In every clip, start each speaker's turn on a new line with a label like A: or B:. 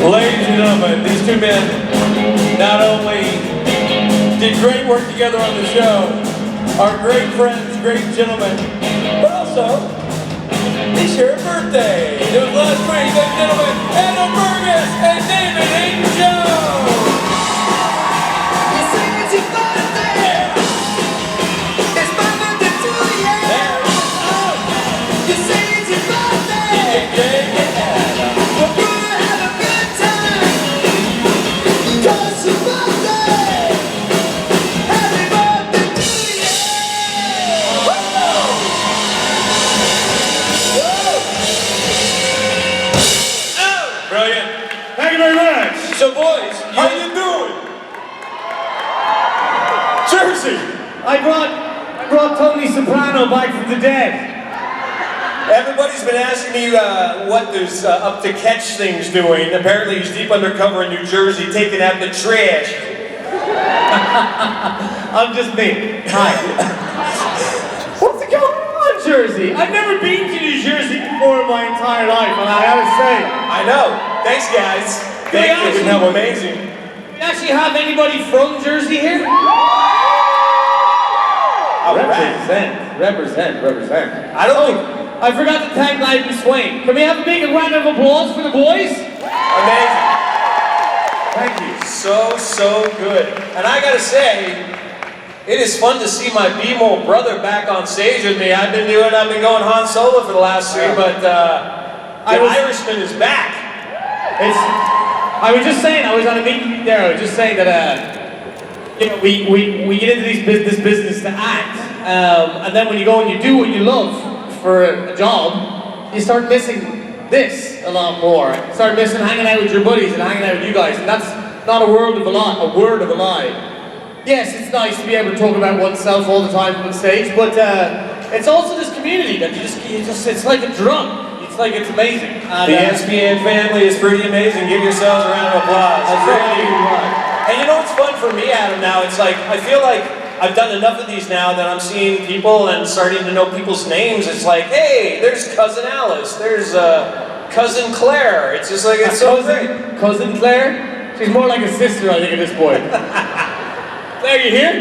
A: Ladies and gentlemen, these two men not only did great work together on the show, are great friends, great gentlemen, but also, it's your birthday. It was last week, ladies and gentlemen, Adam Fergus and David Haydn-Jones.
B: You say it's your birthday.
A: Yeah.
B: It's my birthday too, yeah.
A: There it is.
B: You say it's your birthday.
A: Yeah.
B: We're gonna have a good time. 'Cause it's your birthday. Happy birthday to you.
A: Brilliant.
C: Thank you very much.
A: So boys,
C: How you doing? Jersey. I brought Tony Soprano back from the dead.
A: everybody's been asking me what there's up to catch things doing. Apparently he's deep undercover in New Jersey taking out the trash.
C: I'm just me. Hi. What's going on, Jersey? I've never been to New Jersey before in my entire life, and I gotta say,
A: I know. Thanks guys. Thank you. It's been how amazing.
C: do we actually have anybody from Jersey here? Represent.
A: I don't think.
C: I forgot to thank Live Swain. Can we have a big round of applause for the boys?
A: Amazing.
C: Thank you.
A: So good. And I gotta say, it is fun to see my B-Mole brother back on stage with me. I've been going Han Solo for the last three, but the Irishman is back.
C: I was just saying, I was on a meeting there, I was just saying that, you know, we get into this business to act, and then when you go and you do what you love for a job, you start missing this a lot more. You start missing hanging out with your buddies and hanging out with you guys, and that's not a word of a lie. Yes, it's nice to be able to talk about oneself all the time on stage, but it's also this community that it's like a drug. It's like, it's amazing. And,
A: The SBN family is pretty amazing. Give yourselves a round of applause. And you know what's fun for me, Adam, now? It's like, I feel like I've done enough of these now that I'm seeing people and starting to know people's names. It's like, hey, there's Cousin Alice. There's Cousin Claire. It's just like, it's so great.
C: Cousin Claire? She's more like a sister, I think, at this point. Claire, you here?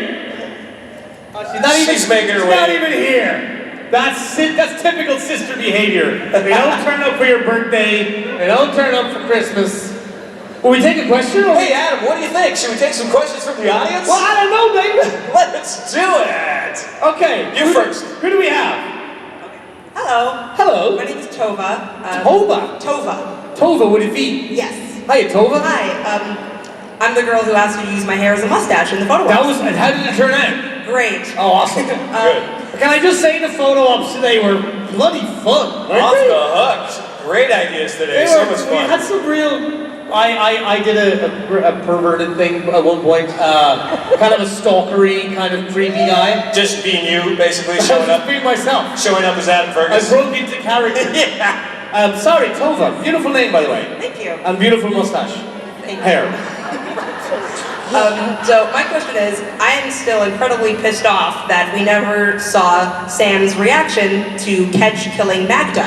A: She's making her
C: She's
A: way.
C: not even here. That's typical sister behavior. They don't turn up for your birthday. They don't turn up for Christmas. Will we take a question?
A: Hey, Adam, what do you think? Should we take some questions from the audience?
C: Well, I don't know, baby.
A: Let's do it.
C: Okay.
A: You first.
C: Who do we have?
D: Hello.
C: Hello.
D: My name is Tova.
C: Tova. Tova with a V.
D: Yes.
C: Hiya, Tova.
D: Hi. I'm the girl who asked you to use my hair as a mustache in the photo ops.
C: How did it turn out?
D: Great.
C: Oh, awesome.
A: Good.
C: Can I just say the photo ops today were bloody fun, weren't
A: Off
C: they?
A: the hook. Great ideas today.
C: They
A: So
C: were,
A: much
C: we
A: fun.
C: had some real. I did a perverted thing at one point, kind of a stalkery, kind of creepy guy.
A: Just being you, basically,
C: I was
A: showing
C: just
A: up.
C: being myself.
A: Showing up as Adam
C: I
A: Fergus.
C: broke into character.
A: Yeah.
C: Sorry, Tova. Beautiful name, by the way.
D: Thank you.
C: And beautiful mustache.
D: Thank you.
C: Hair.
D: So my question is, I am still incredibly pissed off that we never saw Sam's reaction to Kedge killing Magda.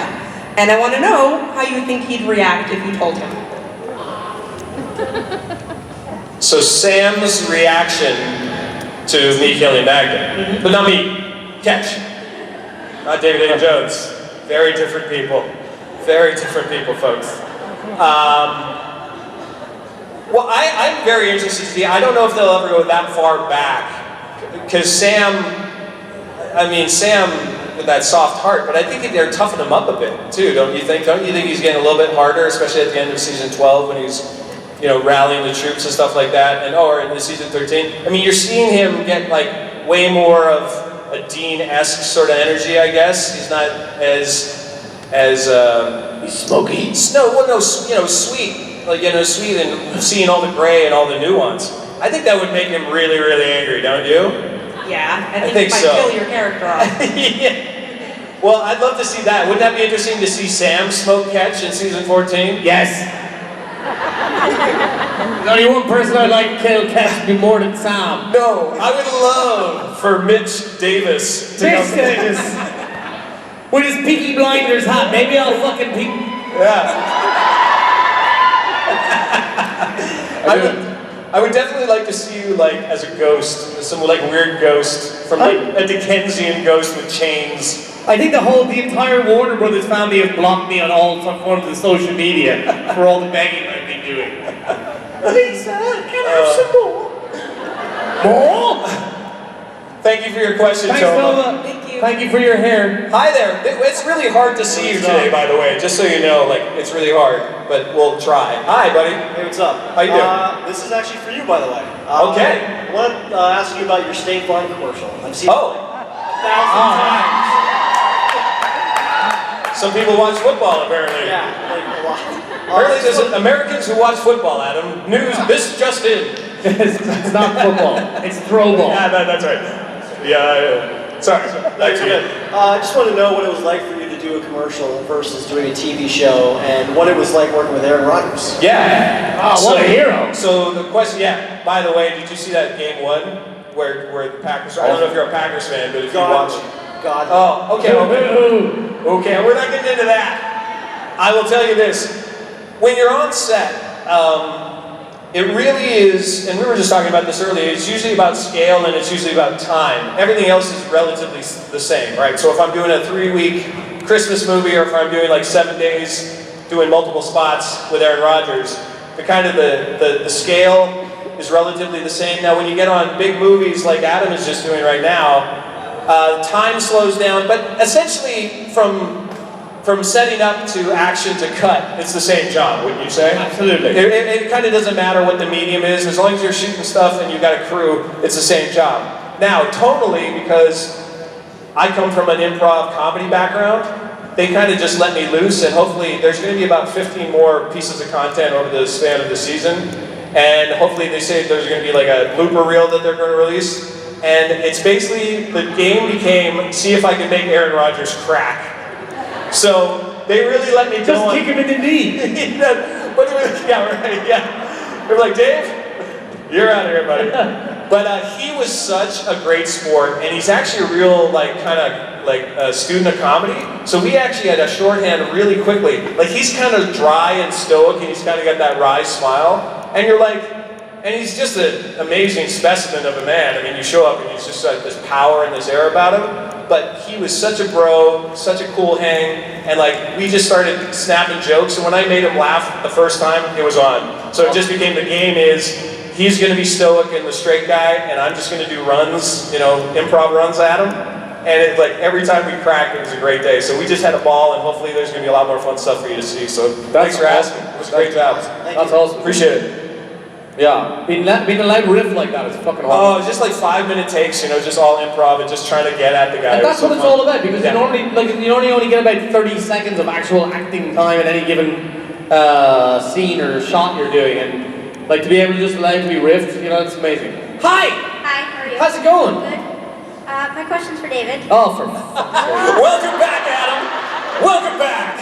D: And I want to know how you think he'd react if you told him.
A: So Sam's reaction to me killing Magda, but not me, Catch, not David Haydn-Jones. Very different people, folks. Well, I'm very interested to see. I don't know if they'll ever go that far back, because Sam with that soft heart, but I think they're toughening him up a bit too, don't you think? Don't you think he's getting a little bit harder, especially at the end of season 12 when he's, you know, rallying the troops and stuff like that, or in the season 13. I mean, you're seeing him get like way more of a Dean-esque sort of energy, I guess. He's not as
C: He's smoky.
A: Sweet, like, you know, sweet and seeing all the gray and all the nuance. I think that would make him really, really angry, don't you?
D: Yeah, I think
A: think
D: it might
A: so.
D: kill your character off.
A: Yeah. Well, I'd love to see that. Wouldn't that be interesting to see Sam smoke Catch in season 14?
C: Yes. There's only one person I'd like to kill Catch me more than Sam.
A: No, I would love for Mitch Davis to
C: Mitch
A: come.
C: Davis. With his Peaky Blinders hat. Maybe I'll fucking peek.
A: Yeah. I would definitely like to see you like as a ghost, some like weird ghost from like a Dickensian ghost with chains.
C: I think the entire Warner Brothers family have blocked me on all forms of social media for all the begging I've been doing. Lisa, can I have some more? More?
A: Thank you for your question,
C: Thanks,
A: Toma.
C: Nova.
D: Thank you.
C: Thank you for your hair.
A: Hi there. It's really hard to see you today, by the way. Just so you know, like it's really hard, but we'll try. Hi, buddy.
E: Hey, what's up?
A: How you doing?
E: This is actually for you, by the way.
A: Okay.
E: I want to ask you about your State Farm commercial. I've seen it
A: Oh.
E: like 1,000 times.
A: Some people watch football, apparently.
E: Yeah, like a lot.
A: Apparently, there's Americans who watch football, Adam. News, this just in.
C: It's not football. It's throwball.
A: Yeah, that's right. Yeah. Sorry. Back to you.
E: I just want to know what it was like for you to do a commercial versus doing a TV show, and what it was like working with Aaron Rodgers.
A: Yeah.
C: Oh, what a hero.
A: So the question, yeah. By the way, did you see that game 1 where the Packers? I don't know if you're a Packers fan, but if you watch.
E: God.
A: Oh, okay. Okay, we're not getting into that. I will tell you this: when you're on set, it really is, and we were just talking about this earlier. It's usually about scale and it's usually about time. Everything else is relatively the same, right? So if I'm doing a 3-week Christmas movie, or if I'm doing like 7 days doing multiple spots with Aaron Rodgers, the scale is relatively the same. Now, when you get on big movies like Adam is just doing right now, time slows down, but essentially from setting up to action to cut, it's the same job, wouldn't you say?
C: Absolutely.
A: It kind of doesn't matter what the medium is, as long as you're shooting stuff and you've got a crew, it's the same job. Now, tonally, because I come from an improv comedy background, they kind of just let me loose, and hopefully there's going to be about 15 more pieces of content over the span of the season, and hopefully they say there's going to be like a blooper reel that they're going to release, and it's basically, the game became, see if I can make Aaron Rodgers crack. So they really let me go
C: Just
A: on.
C: kick him in the knee.
A: Yeah, right, yeah. They're like, Dave, you're out of here, buddy. But he was such a great sport, and he's actually a real, student of comedy. So we actually had a shorthand really quickly. Like, he's kind of dry and stoic, and he's kind of got that wry smile. And you're like, and he's just an amazing specimen of a man. I mean, you show up, and he's just like this power and this air about him. But he was such a bro, such a cool hang, and like we just started snapping jokes. And when I made him laugh the first time, it was on. So it just became, the game is he's going to be stoic and the straight guy, and I'm just going to do runs, improv runs at him. And it, like every time we cracked, it was a great day. So we just had a ball, and hopefully there's going to be a lot more fun stuff for you to see. So thanks for asking. It was a great job.
C: That's awesome.
A: Appreciate it.
C: Yeah. Being allowed to riff like that is fucking
A: Oh,
C: hard.
A: just like 5-minute takes, just all improv and just trying to get at the guy.
C: And that's what it's all about, because
A: Yeah.
C: you only get about 30 seconds of actual acting time in any given scene or shot you're doing, and like to be able to just allow it to be riffed, it's amazing. Hi!
F: Hi, how are you?
C: How's it going?
F: Good. My question's for David.
C: Oh, for
A: Welcome back, Adam. Welcome back.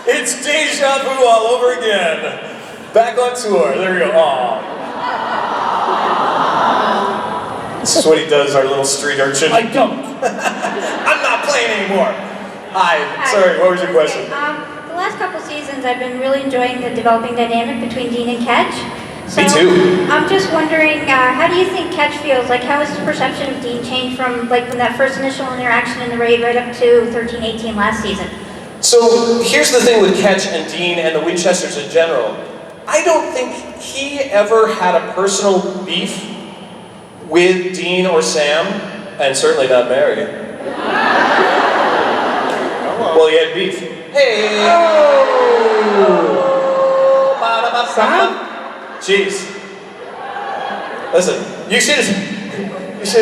A: It's deja vu all over again. Back on tour. There we go. Aw. This is what he does, our little street urchin.
C: I don't.
A: I'm not playing anymore. Hi.
F: Hi.
A: Sorry, what was your question?
F: The last couple seasons, I've been really enjoying the developing dynamic between Dean and Ketch. So,
A: Me too.
F: I'm just wondering, how do you think Ketch feels? Like, how has his perception of Dean changed from, like, from that first initial interaction in the raid right up to 13-18 last season?
A: So here's the thing with Ketch and Dean and the Winchesters in general. I don't think he ever had a personal beef with Dean or Sam, and certainly not Mary. Well, he had beef. Hey!
C: Sam?
A: Jeez. Listen, you should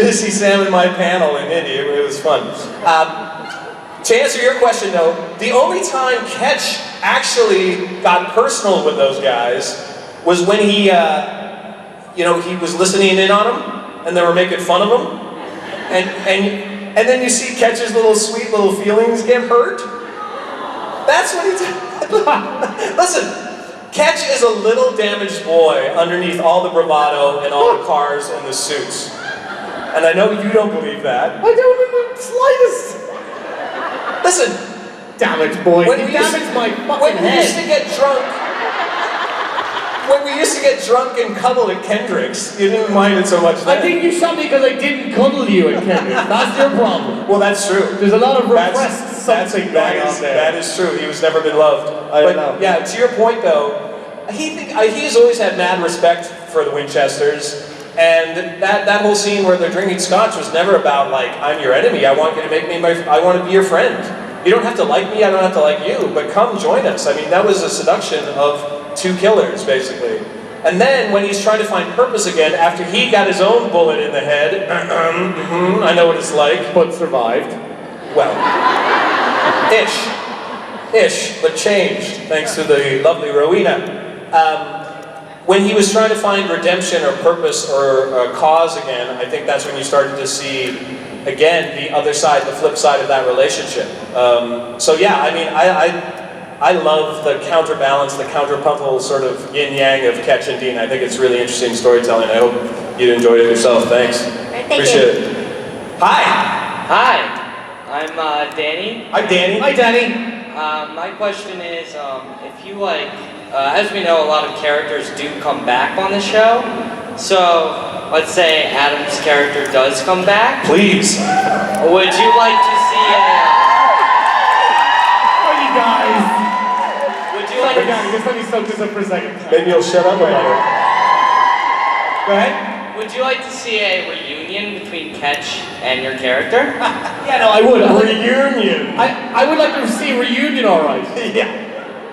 A: have seen Sam in my panel in Indy. It was fun. To answer your question, though, the only time Ketch actually got personal with those guys was when he was listening in on them, and they were making fun of him, and then you see Ketch's sweet little feelings get hurt. That's what he did. Listen, Ketch is a little damaged boy underneath all the bravado and all the cars and the suits, and I know you don't believe that.
C: I don't in the slightest.
A: Listen,
C: Damaged boy.
A: when
C: You
A: we used,
C: damaged my
A: when
C: fucking
A: we used to
C: head.
A: get drunk, when we used to get drunk and cuddle at Kendrick's, you didn't mind it so much then.
C: I think you shot me because I didn't cuddle you at Kendrick. That's your problem.
A: Well, that's true.
C: There's a lot of repressed something going on there.
A: That is true. He was never been loved.
C: I
A: But
C: know.
A: yeah, to your point though, he's always had mad respect for the Winchesters. And that whole scene where they're drinking scotch was never about like, I'm your enemy, I want you to make me I want to be your friend. You don't have to like me, I don't have to like you, but come join us. I mean, that was a seduction of two killers, basically. And then when he's trying to find purpose again, after he got his own bullet in the head, I know what it's like.
C: But survived.
A: Well, ish, but changed, thanks to the lovely Rowena. When he was trying to find redemption or purpose or a cause again, I think that's when you started to see, again, the other side, the flip side of that relationship. So yeah, I mean, I love the counterbalance, the counterpuntal sort of yin-yang of Ketch and Dean. I think it's really interesting storytelling. I hope you enjoyed it yourself. Thanks.
F: Thank
A: Appreciate
F: you.
A: it. Hi!
G: Hi, I'm Danny.
A: Hi, Danny.
C: Hi, Danny.
G: My question is, if you like, as we know, a lot of characters do come back on the show. So, let's say Adam's character does come back.
A: Please.
G: Would you like to see
C: Oh, you guys.
G: would you like
C: Hang on, just let me soak this up for a second.
A: Maybe you'll shut up about it.
C: Go ahead.
G: would you like to see a reunion between Ketch and your character?
C: Yeah, no, I would.
A: Reunion.
C: I would like to see a reunion, all right.
A: Yeah.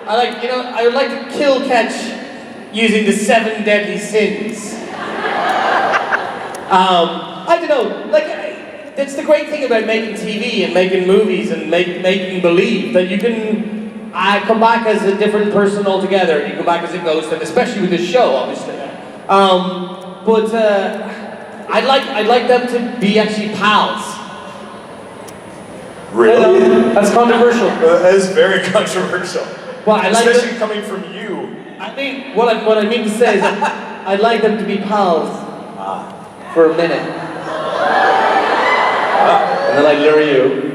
C: I would like to kill Ketch using the 7 deadly sins. I don't know, that's the great thing about making TV and making movies and making believe that you can come back as a different person altogether. You come back as a ghost, and especially with this show, obviously. But I'd like them to be actually pals.
A: Really?
C: That's controversial.
A: That is very controversial.
C: Well, I like
A: Especially coming from you.
C: I mean, what I mean to say is that I'd like them to be pals for a minute. And then I lure you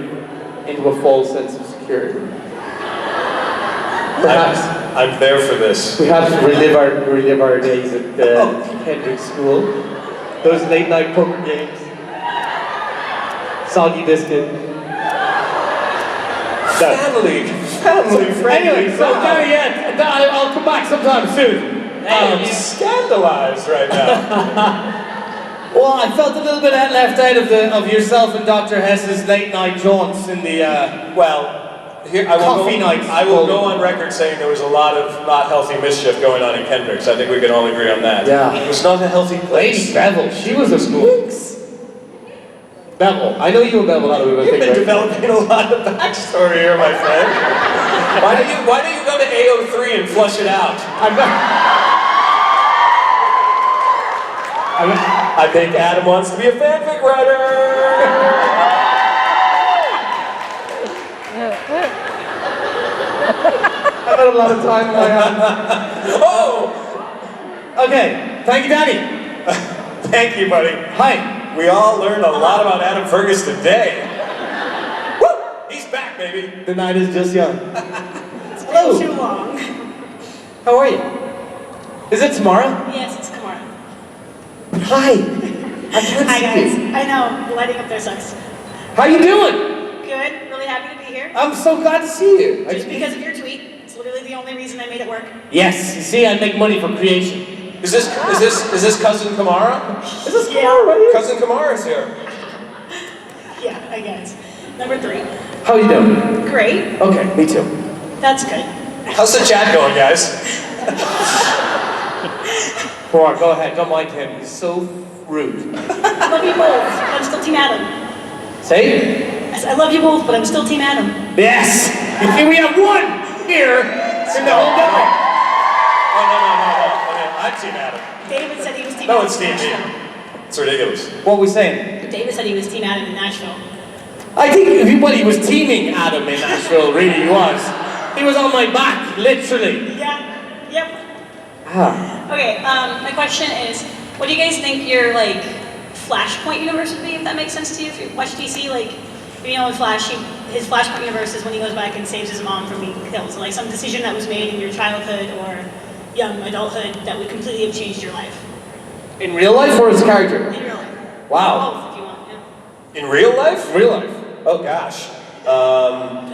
C: into a false sense of security. Perhaps
A: I'm there for this.
C: relive our days at Kendrick School. Those late night poker games. Soggy biscuit.
A: Family friendly.
C: Anyway, so I'll come back sometime soon.
A: I'm scandalized right now.
C: Well, I felt a little bit left out of yourself and Dr. Hess's late night jaunts in the
A: Here, I will
C: Coffee
A: go,
C: nights.
A: I will go on record saying there was a lot of not healthy mischief going on in Kendrick's. I think we can all agree on that.
C: Yeah.
A: It was not a healthy place.
C: Lady Bevel. She was a school. Bevel. I know you and Bevel how do we
A: You've been developing a lot of backstory here, my friend. Why don't you go to AO3 and flush it out? I think Adam wants to be a fanfic writer.
C: I've had a lot of time in my hands.
A: Oh!
C: Okay. Thank you, Danny.
A: Thank you, buddy.
C: Hi.
A: We all learned a lot about Adam Fergus today. Woo! He's back, baby.
C: The night is just young.
H: It's been
C: Hello.
H: too long.
C: How are you? Is it tomorrow?
H: Yes, it's tomorrow.
C: Hi. I can't
H: Hi
C: see
H: guys.
C: you.
H: I know, lighting up there sucks.
C: How you doing?
H: Good, really happy to be here.
C: I'm so glad to see you.
H: Just because of your tweet. It's literally the only reason I made it work.
C: Yes. You see, I make money from creation.
A: Is this cousin Kamara?
C: Is this
H: Yeah.
C: Kamara right here?
A: Cousin Kamara's here.
H: Yeah, I guess. Number 3.
C: How you doing?
H: Great.
C: Okay, me too.
H: That's good.
A: How's the chat going, guys?
C: Come on, go ahead. Don't mind him. He's so rude.
H: I love you both, but I'm still Team Adam.
C: Say?
H: I said, I love you both, but I'm still Team Adam.
C: Yes. You see, we have one here in the whole building.
A: Oh, no. I'm Team Adam.
H: David said he was Team
A: No,
H: Adam
A: it's
H: in
A: Team
H: Nashville.
A: me. It's ridiculous.
C: What are we saying?
H: David said he was Team Adam in Nashville.
C: I think he was teaming Adam in Nashville, really, he was. He was on my back, literally.
H: Yeah. Yep.
C: Ah.
H: Okay, my question is, what do you guys think your, Flashpoint universe would be, if that makes sense to you? If you watch DC, in Flash, his Flashpoint universe is when he goes back and saves his mom from being killed. So, some decision that was made in your childhood or young adulthood that would completely have changed your life?
C: In real life or as a character?
H: In real life.
C: Wow.
H: Both, if you want, yeah.
A: In real life?
C: Real life.
A: Oh gosh.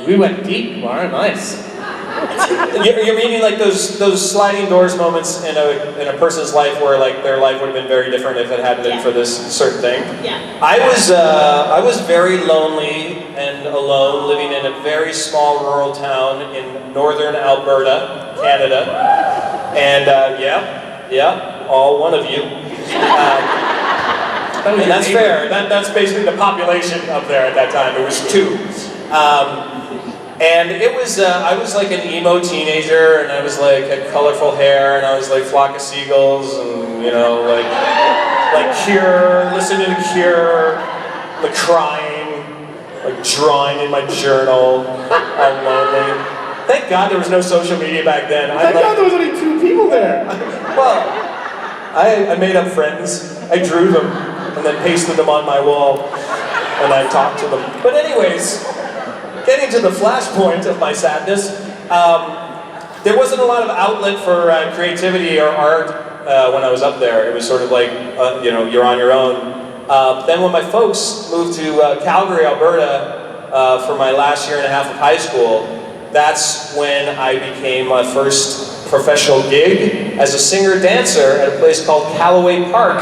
C: We went deep, Mara. Nice.
A: You're meaning like those sliding doors moments in a person's life where like their life would have been very different if it hadn't been for this certain thing?
H: Yeah.
A: I was very lonely and alone, living in a very small rural town in northern Alberta, Canada, and yeah, all one of you. And that's fair. That's basically the population up there at that time. It was 2. And it was, I was like an emo teenager, and I was like, had colorful hair, and I was like Flock of Seagulls, and you know, like Cure, listening to Cure, like crying, like drawing in my journal, all lonely. Thank God there was no social media back then.
C: Thank God there was only 2 people there.
A: Well, I made up friends. I drew them, and then pasted them on my wall, and I talked to them. But anyways, getting to the flashpoint of my sadness, there wasn't a lot of outlet for creativity or art when I was up there. It was sort of like, you know, you're on your own. Then when my folks moved to Calgary, Alberta, for my last year and a half of high school, that's when I became my first professional gig as a singer-dancer at a place called Callaway Park,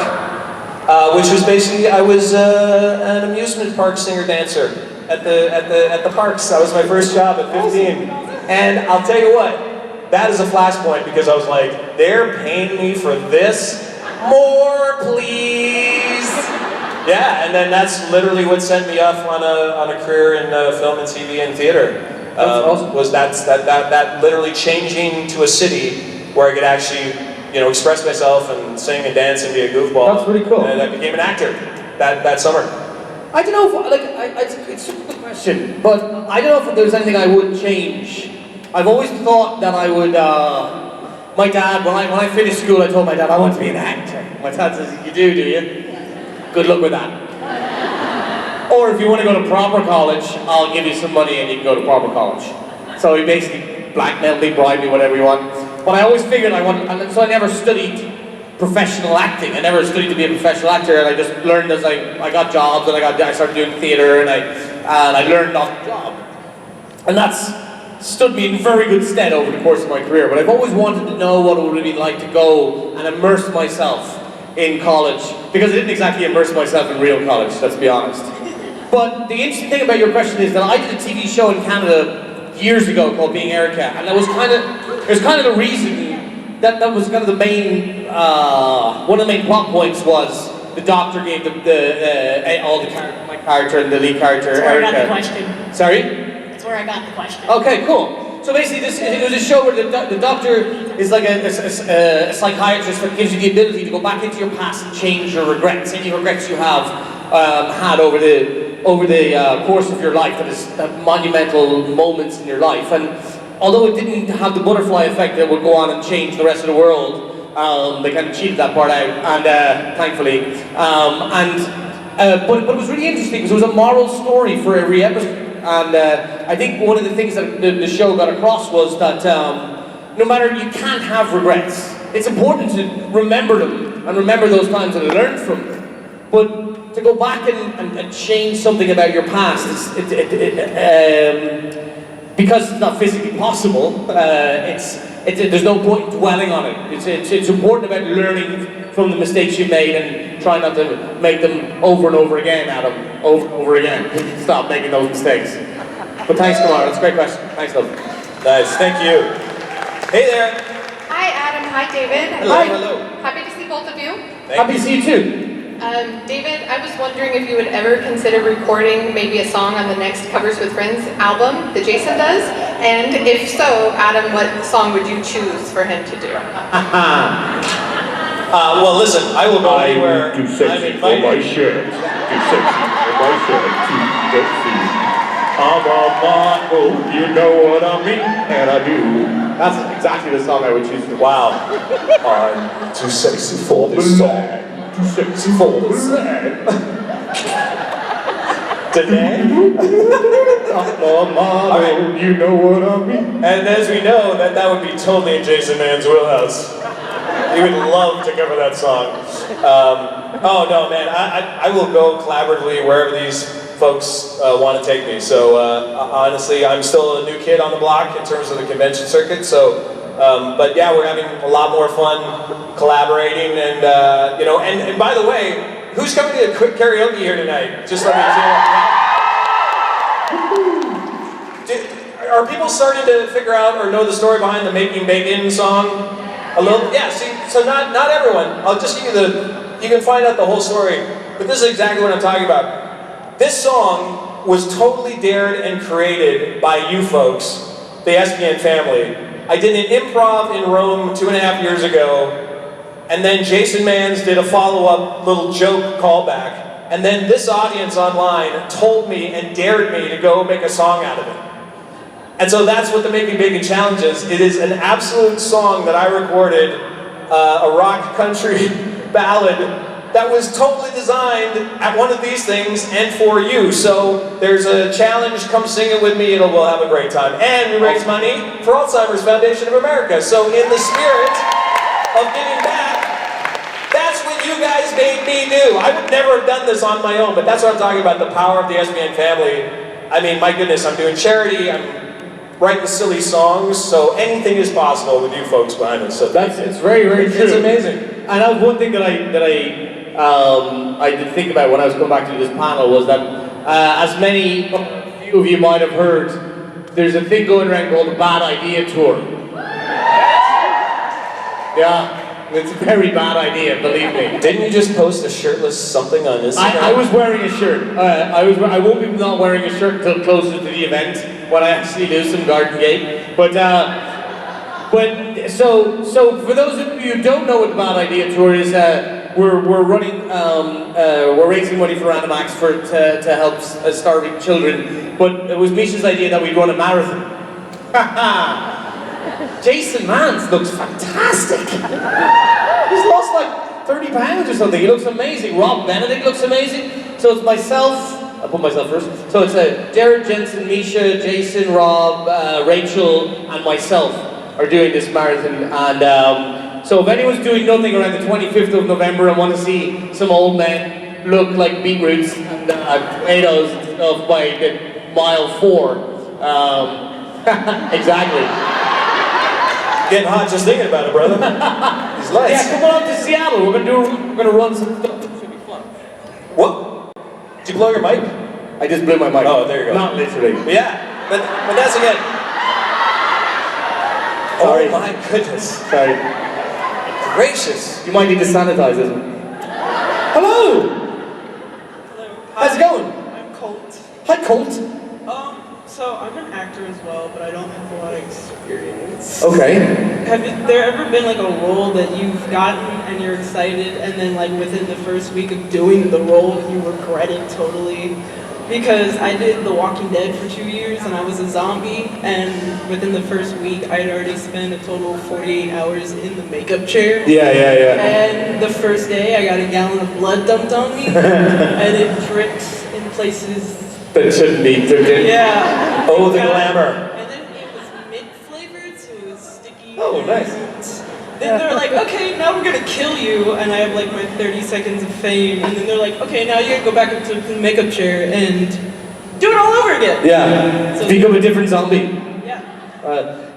A: which was basically, I was an amusement park singer-dancer at the parks. That was my first job at 15. And I'll tell you what, that is a flashpoint because I was like, they're paying me for this? More, please! Yeah, and then that's literally what sent me off on a career in film and TV and theater. Was that literally changing to a city where I could actually, you know, express myself and sing and dance and be a goofball.
C: That's pretty cool.
A: And I became an actor that summer.
C: I don't know if, it's a good question, but I don't know if there's anything I would change. I've always thought that I would, my dad, when I finished school, I told my dad I want to be an actor. My dad says, you do you? Good luck with that. Or if you want to go to proper college, I'll give you some money and you can go to proper college. So he basically blackmailed me, bribed me, whatever you want. But I always figured so I never studied professional acting. I never studied to be a professional actor, and I just learned as I got jobs, and I started doing theater, and I learned on the job. And that's stood me in very good stead over the course of my career. But I've always wanted to know what it would be like to go and immerse myself in college, because I didn't exactly immerse myself in real college, let's be honest. But the interesting thing about your question is that I did a TV show in Canada years ago called Being Erica, and that was kind of the reason that was kind of the main, one of the main plot points was the doctor gave all the my character and the lead character,
H: That's where
C: Erica.
H: I got the question.
C: Sorry?
H: That's where I got the question.
C: Okay, cool. So basically, it was a show where the doctor is like a psychiatrist that gives you the ability to go back into your past and change your regrets, any regrets you have had over the course of your life, that is monumental moments in your life. And although it didn't have the butterfly effect that would go on and change the rest of the world, they kind of cheated that part out, and thankfully. But it was really interesting because it was a moral story for every episode. And I think one of the things that the show got across was that no matter, you can't have regrets. It's important to remember them and remember those times that I learned from them. But to go back and change something about your past, because it's not physically possible, there's no point dwelling on it. It's important about learning from the mistakes you've made and try not to make them over and over again, Adam. Over and over again. Stop making those mistakes. But thanks, Kamara. That's a great question. Thanks, love.
A: Nice, thank you. Hey there.
I: Hi, Adam. Hi, David.
A: Hello, hello.
I: Happy to see both of you.
C: Happy to see you too.
I: David, I was wondering if you would ever consider recording maybe a song on the next Covers with Friends album that Jason does, and if so, Adam, what song would you choose for him to do?
A: Well, listen, I will go anywhere.
J: Too sexy for my shirt. Too sexy for my shirt. Too sexy. I'm a model, you know what I mean, and I do.
C: That's exactly the song I would choose.
A: Wow. I'm too sexy for this song.
J: Too sexy for this.
A: Today?
J: Alright. You know what I mean?
A: And as we know, that would be totally in Jason Mann's wheelhouse. He would love to cover that song. Oh no, man, I will go collaboratively wherever these folks want to take me. So honestly, I'm still a new kid on the block in terms of the convention circuit. So, but yeah, we're having a lot more fun collaborating, and and by the way, who's coming to a quick karaoke here tonight? Just let me know. Are people starting to figure out or know the story behind the Making Bacon song? A little, yeah. See, so not everyone. I'll just give you you can find out the whole story. But this is exactly what I'm talking about. This song was totally dared and created by you folks, the SBN family. I did an improv in Rome 2.5 years ago, and then Jason Mans did a follow-up little joke callback, and then this audience online told me and dared me to go make a song out of it. And so that's what the Making Bacon Challenge is. It is an absolute song that I recorded, a rock country ballad that was totally designed at one of these things and for you. So there's a challenge, come sing it with me, we'll have a great time. And we raise money for Alzheimer's Foundation of America. So in the spirit of giving back, that's what you guys made me do. I would never have done this on my own, but that's what I'm talking about, the power of the SBN family. I mean, my goodness, I'm doing charity, I'm writing silly songs, so anything is possible with you folks behind us. So
C: it's very, very true.
A: It's amazing.
C: And that was one thing that I did think about when I was coming back to this panel was that, as many of you might have heard, there's a thing going around called the Bad Idea Tour. Yeah. It's a very bad idea, believe me.
A: Didn't you just post a shirtless something on Instagram?
C: I was wearing a shirt. I won't be not wearing a shirt until closer to the event when I actually do some Garden Gate. But so for those of you who don't know what the Bad Idea Tour is, we're running we're raising money for Random Acts to help starving children. But it was Misha's idea that we'd run a marathon. Jason Mans looks fantastic. He's lost like 30 pounds or something. He looks amazing. Rob Benedict looks amazing. So it's myself, I put myself first. So it's Jared, Jensen, Misha, Jason, Rob, Rachel, and myself are doing this marathon. And so if anyone's doing nothing around the 25th of November and want to see some old men look like beetroots and tomatoes and stuff by the mile 4, exactly.
A: Getting hot just thinking about it, brother. These lights.
C: Yeah, come on up to Seattle. We're gonna run some stuff. It should be fun.
A: What? Did you blow your mic?
C: I just blew my mic.
A: Oh, there you go.
C: Not literally.
A: But yeah, but that's again.
C: Sorry.
A: Oh my goodness.
C: Sorry.
A: Gracious.
C: You might need to sanitize this one. Hello.
K: Hello.
C: How's it going?
K: I'm Colt.
C: Hi, Colt.
K: So I'm an actor as well, but I don't have a lot of experience.
C: Okay.
K: Have there ever been like a role that you've gotten and you're excited, and then like within the first week of doing the role, you regret it totally? Because I did The Walking Dead for 2 years, and I was a zombie, and within the first week, I had already spent a total of 48 hours in the makeup chair.
C: Yeah.
K: And the first day, I got a gallon of blood dumped on me, and it dripped in places
C: that shouldn't be dripped in.
K: Yeah.
A: Oh, the glamour.
K: And then it was mint flavored, so it was sticky.
C: Oh, nice.
K: Then they're like, okay, now we're gonna kill you, and I have like my 30 seconds of fame, and then they're like, okay, now you gotta go back into the makeup chair and do it all over again.
C: Yeah.
K: So,
C: become a different zombie.
K: Yeah.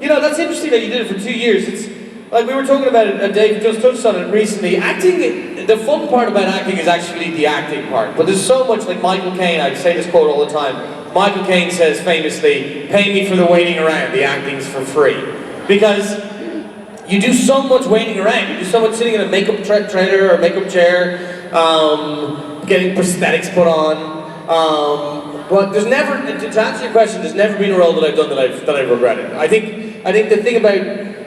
C: That's interesting that you did it for 2 years. It's like we were talking about it, Dave just touched on it recently. Acting, the fun part about acting is actually the acting part. But there's so much, like Michael Caine, I say this quote all the time. Michael Caine says famously, pay me for the waiting around, the acting's for free. Because you do so much waiting around. You do so much sitting in a makeup trailer or makeup chair, getting prosthetics put on. But there's never, to answer your question, there's never been a role that I've done that I've regretted. I think the thing about,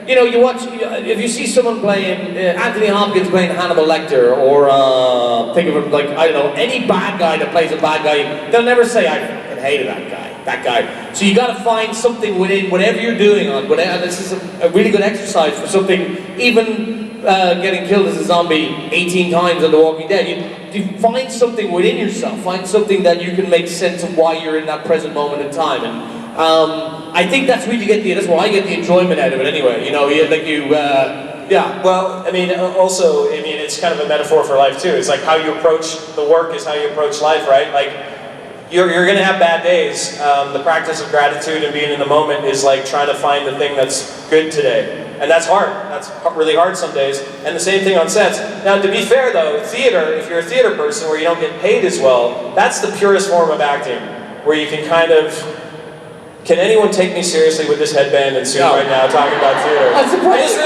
C: you watch, if you see someone playing, Anthony Hopkins playing Hannibal Lecter, or think of it like, I don't know, any bad guy that plays a bad guy, they'll never say, I fucking hated that guy. So you gotta find something within whatever you're doing on, and this is a really good exercise for something even getting killed as a zombie 18 times on The Walking Dead. You find something within yourself, find something that you can make sense of why you're in that present moment in time. And I think that's where you get that's where I get the enjoyment out of it anyway. You know, yeah.
A: Well, I mean, also, I mean, it's kind of a metaphor for life too. It's like how you approach the work is how you approach life, right? Like, you're going to have bad days. The practice of gratitude and being in the moment is like trying to find the thing that's good today. And that's hard. That's really hard some days. And the same thing on sets. Now, to be fair though, theater, if you're a theater person where you don't get paid as well, that's the purest form of acting, where you can kind of, can anyone take me seriously with this headband and suit right now talking about theater?
C: I'm surprised.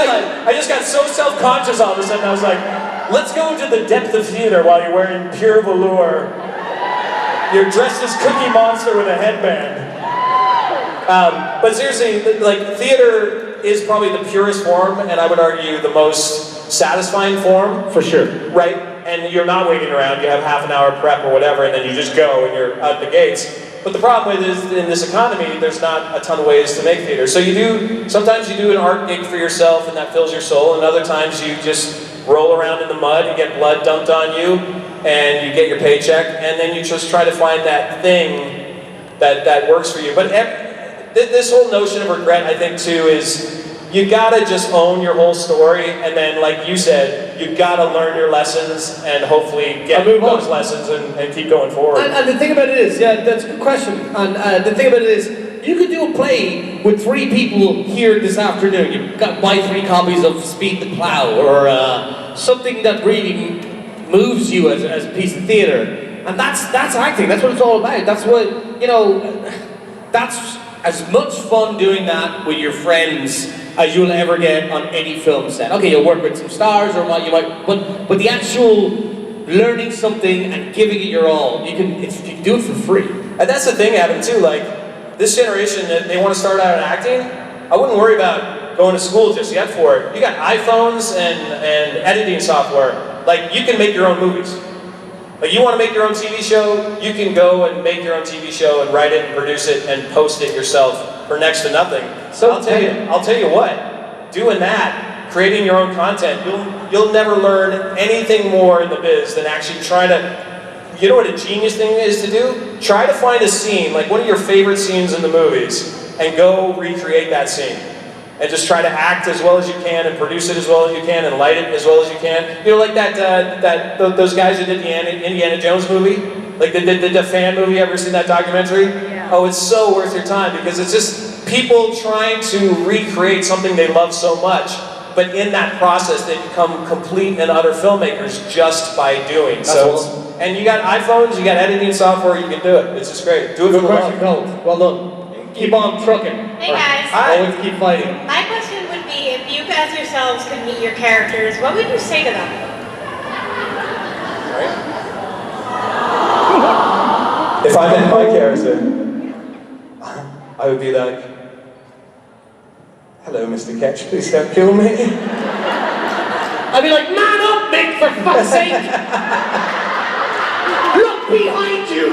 A: I just got so self-conscious all of a sudden. I was like, let's go into the depth of theater while you're wearing pure velour. You're dressed as Cookie Monster with a headband. But seriously, like, theater is probably the purest form, and I would argue the most satisfying form.
C: For sure.
A: Right? And you're not waiting around, you have half an hour prep or whatever, and then you just go and you're out the gates. But the problem with it is, in this economy, there's not a ton of ways to make theater. So sometimes you do an art gig for yourself and that fills your soul, and other times you just roll around in the mud and get blood dumped on you, and you get your paycheck, and then you just try to find that thing that works for you. But this whole notion of regret, I think, too, is you gotta just own your whole story, and then, like you said, you gotta learn your lessons and hopefully get those lessons and keep going forward.
C: And the thing about it is, yeah, that's a good question. And the thing about it is, you could do a play with 3 people here this afternoon. You buy 3 copies of Speed the Plow, or something that really moves you as a piece of theater. And that's acting. That's what it's all about. That's what, you know, that's as much fun doing that with your friends as you'll ever get on any film set. Okay, you'll work with some stars, or you might, but the actual learning something and giving it your all, you can do it for free.
A: And that's the thing, Adam, too. Like, this generation, they want to start out in acting. I wouldn't worry about going to school just yet for it. You got iPhones and editing software. Like, you can make your own movies. Like, you want to make your own TV show, you can go and make your own TV show and write it and produce it and post it yourself for next to nothing. So I'll tell you what, doing that, creating your own content, you'll never learn anything more in the biz than actually trying to, you know what a genius thing is to do? Try to find a scene, like one of your favorite scenes in the movies, and go recreate that scene. And just try to act as well as you can, and produce it as well as you can, and light it as well as you can. You know, like those guys who did the Indiana Jones movie, like the fan movie. Ever seen that documentary? Yeah. Oh, it's so worth your time, because it's just people trying to recreate something they love so much. But in that process, they become complete and utter filmmakers just by doing. And you got iPhones, you got editing software, you can do it. It's just great. Do it for the love.
C: Well done. Keep on trucking.
L: Hey guys.
C: Always keep fighting.
L: My question would be, if you guys yourselves could meet your characters, what would you say to them?
A: If I met my character, I would be like, hello, Mr. Ketch, please don't kill me.
C: I'd be like, man up, Mick, for fuck's sake! Look behind you!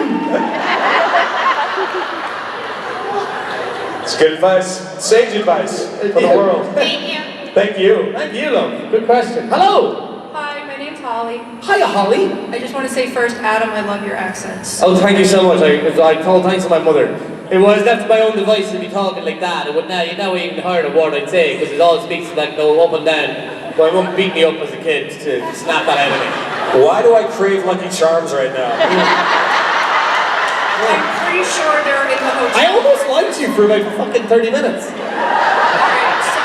A: It's good advice. Sage advice for the world.
L: Thank you.
A: Thank you.
C: Thank you, love. Good question. Hello!
M: Hi, my name's Holly.
C: Hiya, Holly.
M: I just want to say first, Adam, I love your accents.
C: Oh, thank you so much. I told thanks to my mother. It was left to my own device to be talking like that. It would now, you know, even heard a word I'd say, because it all speaks like go up and down. But my mum beat me up as a kid to snap that out of me.
A: Why do I crave Lucky Charms right now?
M: I'm pretty sure they're in the hotel.
C: I almost liked you for about fucking 30 minutes.
M: Alright, so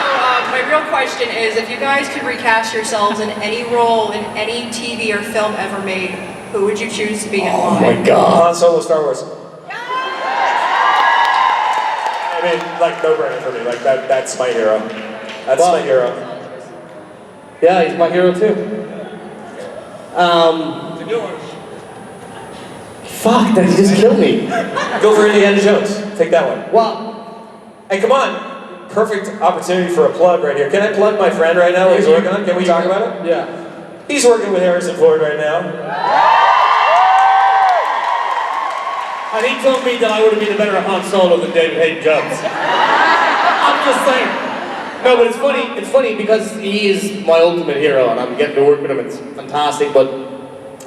M: my real question is, if you guys could recast yourselves in any role in any TV or film ever made, who would you choose to be and why?
C: Oh my god.
A: Han Solo, Star Wars. I mean, like, no-brainer for me. Like, that's my hero. That's my hero.
C: Yeah, he's my hero too. Fuck, that he just killed me.
A: Go for Indiana Jones. Take that one.
C: Well,
A: hey, come on. Perfect opportunity for a plug right here. Can I plug my friend right now? He's working on. Can we talk about it?
C: Yeah.
A: He's working with Harrison Ford right now.
C: And he told me that I would have been a better Han Solo than David Haydn-Jones. I'm just saying. No, but it's funny because he is my ultimate hero and I'm getting to work with him, it's fantastic, but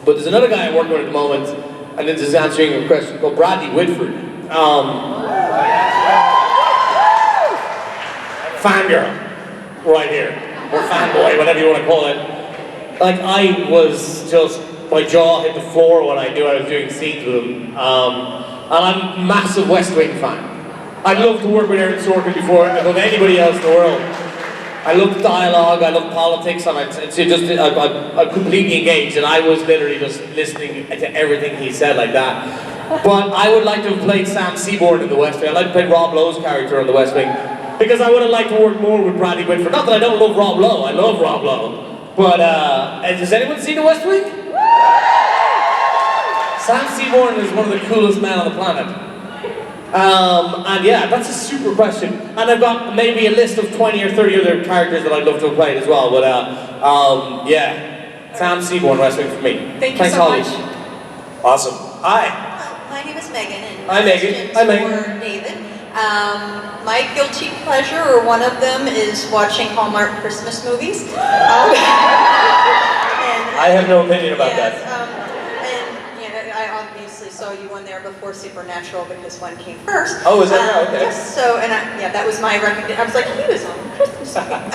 C: there's another guy I'm working with at the moment, and this is answering a question called Bradley Whitford. Fangirl, right here, or fanboy, whatever you want to call it. Like, I was just, my jaw hit the floor when I knew I was doing scenes with him. And I'm a massive West Wing fan. I'd love to work with Aaron Sorkin before above anybody else in the world. I love dialogue, I love politics, and I'm completely engaged, and I was literally just listening to everything he said like that. But I would like to have played Sam Seaborn in the West Wing. I'd like to play Rob Lowe's character in the West Wing, because I would have liked to work more with Bradley Whitford. Not that I don't love Rob Lowe, I love Rob Lowe. But, has anyone seen the West Wing? Sam Seaborn is one of the coolest men on the planet. And yeah, that's a super question. And I've got maybe a list of 20 or 30 other characters that I'd love to have played as well. But yeah, Sam Seaborn, West Wing for me.
M: Thank you
C: Thanks,
M: so
C: Holly.
M: much.
A: Awesome. Hi.
N: My name is Megan, and
A: Hi, Megan. Hi, Megan.
N: for David. My guilty pleasure, or one of them, is watching Hallmark Christmas movies.
A: I have no opinion about that.
N: And yeah, I obviously saw you one there before Supernatural because one came first.
A: Oh, is that right? Okay.
N: Yes, so, that was my recognition. I was like, he was on Christmas movie.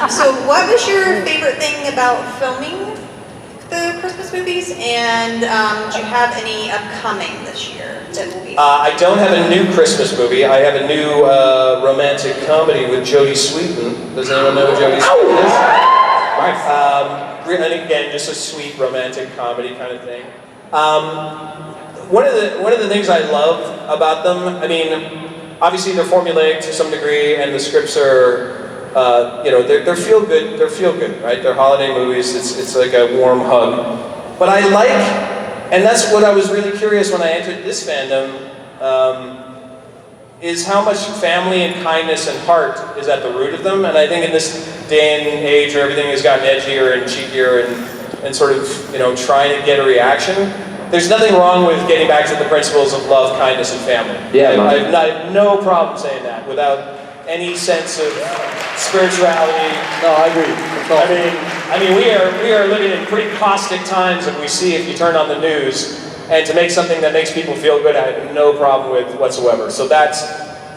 N: So what was your favorite thing about filming the Christmas movies, and do you have any upcoming this year that will be?
A: I don't have a new Christmas movie. I have a new romantic comedy with Jodie Sweetin. Does anyone know who Jodie Sweetin is? Nice. And again, just a sweet romantic comedy kind of thing. One of the things I love about them, I mean, obviously they're formulaic to some degree, and the scripts are. They're feel good. They're feel good, right? They're holiday movies. It's like a warm hug. But I like, and that's what I was really curious when I entered this fandom, is how much family and kindness and heart is at the root of them. And I think in this day and age where everything has gotten edgier and cheekier and sort of trying to get a reaction, there's nothing wrong with getting back to the principles of love, kindness, and family.
C: Yeah,
A: I have no problem saying that without any sense of spirituality.
C: No, I agree.
A: I mean, we are living in pretty caustic times, and we see if you turn on the news, and to make something that makes people feel good, I have no problem with whatsoever. So that's,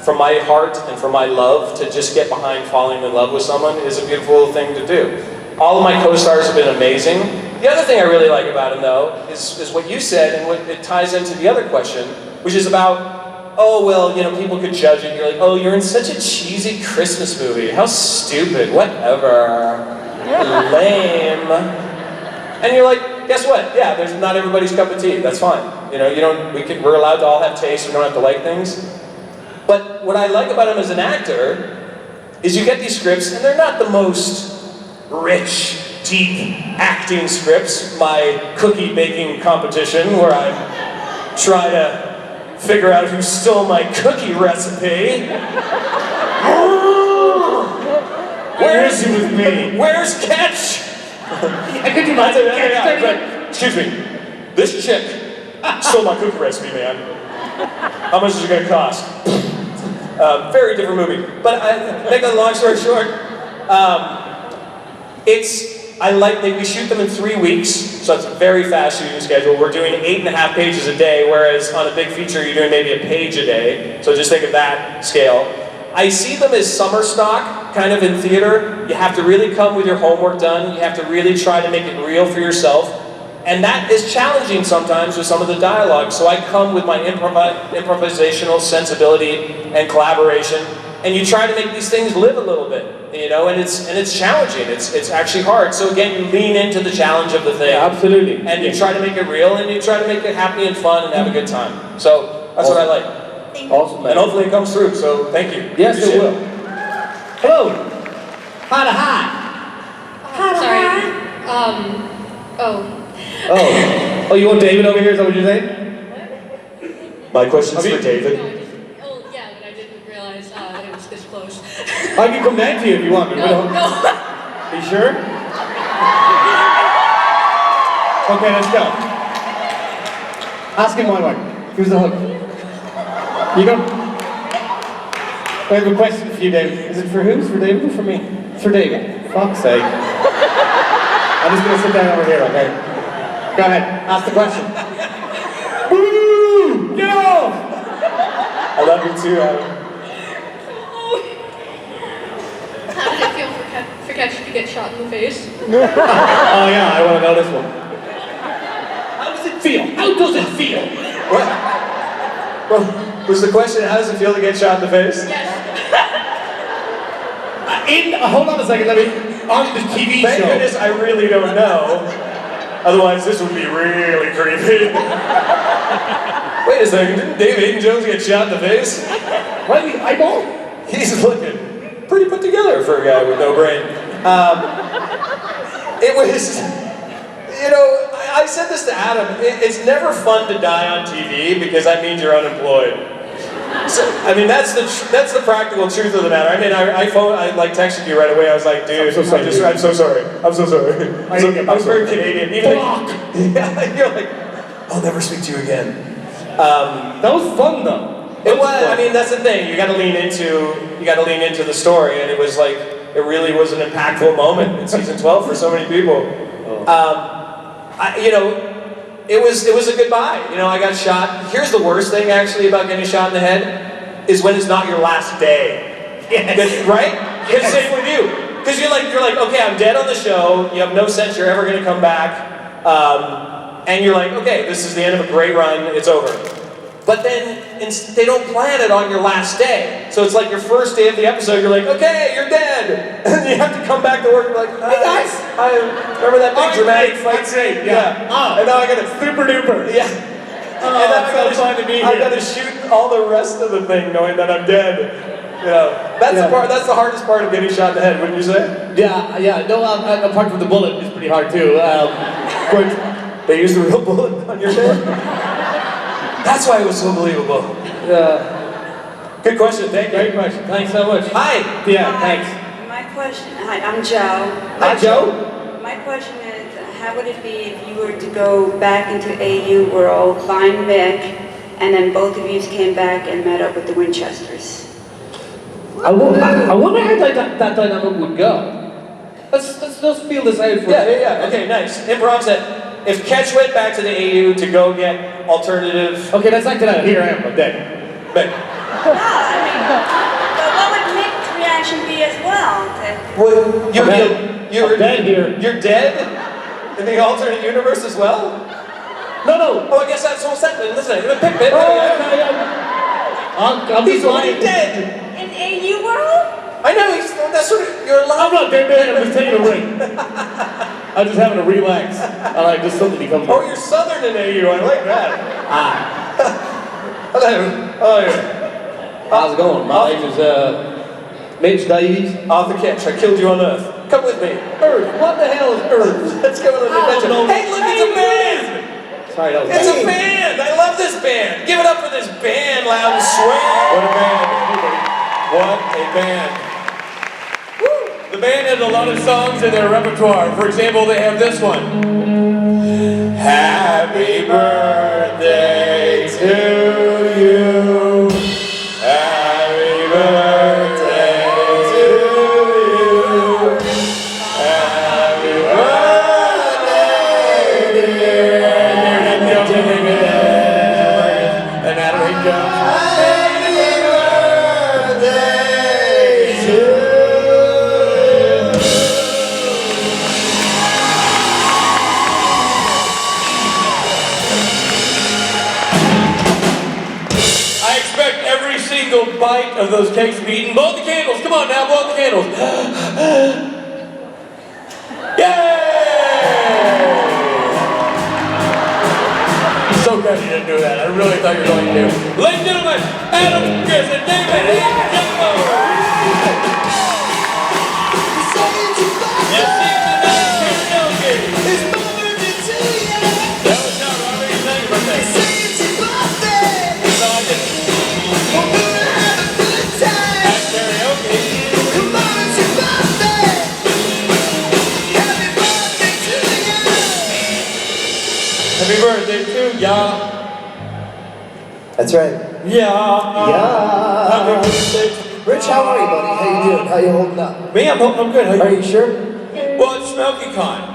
A: from my heart and from my love, to just get behind falling in love with someone is a beautiful thing to do. All of my co-stars have been amazing. The other thing I really like about him, though, is what you said, and what it ties into the other question, which is about, oh, well, people could judge it. You're like, oh, you're in such a cheesy Christmas movie. How stupid, whatever. Lame. And you're like, guess what? Yeah, there's not everybody's cup of tea. That's fine. We're allowed to all have taste. We don't have to like things. But what I like about him as an actor is you get these scripts, and they're not the most rich, deep acting scripts. My cookie baking competition, where I try to figure out who stole my cookie recipe. Where is he with me? Where's Catch? I could do my excuse me. This chick stole my cookie recipe, man. How much is it going to cost? Very different movie. But make a long story short, we shoot them in 3 weeks, so it's a very fast shooting schedule. We're doing 8.5 pages a day, whereas on a big feature, you're doing maybe a page a day. So just think of that scale. I see them as summer stock, kind of in theater. You have to really come with your homework done. You have to really try to make it real for yourself. And that is challenging sometimes with some of the dialogue. So I come with my improvisational sensibility and collaboration. And you try to make these things live a little bit, and it's challenging. It's actually hard. So again, you lean into the challenge of the thing.
C: Yeah, absolutely.
A: And you try to make it real, and you try to make it happy and fun and have a good time. So that's what I like.
C: Awesome, man.
A: And hopefully it comes through. So thank you.
C: Yes, it will. Hello. Hi.
I: Sorry.
C: Oh, you want David over here? Is that what you're saying?
A: My question's for David.
C: I can come back to you if you want me.
I: No.
C: Are you sure? Okay, let's go. Ask him my way. Here's the hook. You go. I have a question for you, David. Is it for who? Is it for David or for me? It's for David. Fuck's sake. I'm just gonna sit down over here, okay? Go ahead, ask the question. Woo! Get off!
A: I love you too, Adam.
I: How did it feel for Ketch to get shot in the face?
C: Oh yeah, I want to know this one. How does it feel? How does it feel?
A: What? Well, was the question, how does it feel to get shot in the face?
C: Hold on a second, let me, on the TV
A: Thank
C: show.
A: goodness I really don't know. Otherwise, this would be really creepy. Wait a second, didn't Haydn-Jones get shot in the face?
C: Right in the eyeball?
A: He's looking pretty put together for a guy with no brain. It was, you know, I said this to Adam, it's never fun to die on TV because that means you're unemployed. So, I mean, that's the practical truth of the matter. I mean, I like texted you right away. I was like, dude, I'm so sorry. I'm so sorry. I'm very Canadian. Even yeah, you're like, I'll never speak to you again.
C: That was fun though.
A: It was. I mean, that's the thing. You got to lean into the story, and it was like it really was an impactful moment in season 12 for so many people. You know. It was a goodbye. You know, I got shot. Here's the worst thing actually about getting shot in the head is when it's not your last day. Yes. Right? It's same with you. Because you're like, okay, I'm dead on the show. You have no sense you're ever gonna come back. And you're like, okay, this is the end of a great run, it's over. But then they don't plan it on your last day. So it's like your first day of the episode, you're like, okay, you're dead. And you have to come back to work, you're like, hey guys, I remember that big dramatic fight scene? Yeah. And now I gotta super duper. Yeah. And then I gotta shoot all the rest of the thing knowing that I'm dead. You know, that's the hardest part of getting shot in the head, wouldn't you say?
C: Yeah. No, apart from the bullet, it's pretty hard too.
A: They used the real bullet on your head? That's why it was so believable. Good question, thank you.
C: Great question, thanks so much.
A: Hi.
C: Yeah,
O: Hi.
C: thanks.
O: My question, hi, I'm Joe.
C: Hi, Joe.
O: My question is, how would it be if you were to go back into AU world, find Mick, and then both of you came back and met up with the Winchesters?
C: I wonder how that dynamic would go. Let's feel this out for
A: Yeah. Okay, nice. Improv set. If Ketch went back to the AU to go get alternative...
C: Okay, let's act it out. Here I am, I'm dead.
O: No, I mean, but what would Mick's reaction be as well?
A: You're
C: dead here.
A: You're dead? In the alternate universe as well?
C: No.
A: Oh, I guess that's all set. Listen, pick. He's already dead.
O: In AU world?
A: I know, that's sort of, you're alive.
C: I'm not dead, man, I'm just taking a ring. I'm just having a relax. I like just suddenly become.
A: Oh, you're southern in AU, I like that. Hello. Oh, yeah.
C: How's it going? My name is Mitch Davies.
A: Arthur Ketch, I killed you on Earth. Come with me. Earth. What the hell is Earth? Let's go on an adventure. Hey, look, it's a band!
C: Sorry, that was
A: It's a band! I love this band! Give it up for this band, loud and swing! What a band. What a band.
P: The band has a lot of songs in their repertoire. For example, they have this one.
A: Happy birthday to you. Happy birthday to you. Happy birthday, dear.
P: And Adam Haydn-Jones. Bite of those cakes to be eaten. Blow the candles. Come on now, blow the candles. Yay! So glad you didn't do that. I really thought you were going to. Ladies and gentlemen, Adam, Chris, and David. You see the night karaoke. It's my birthday to you. That was not Robert. It's not your birthday. It's your birthday. No, I didn't. Happy birthday to ya.
E: That's right.
P: Yeah.
E: Yeah.
P: Happy birthday to
Q: Rich, how are you, buddy? How you doing? How you holding up?
A: Me, I'm good. How
Q: Are you sure?
A: Well, it's SmelkyCon.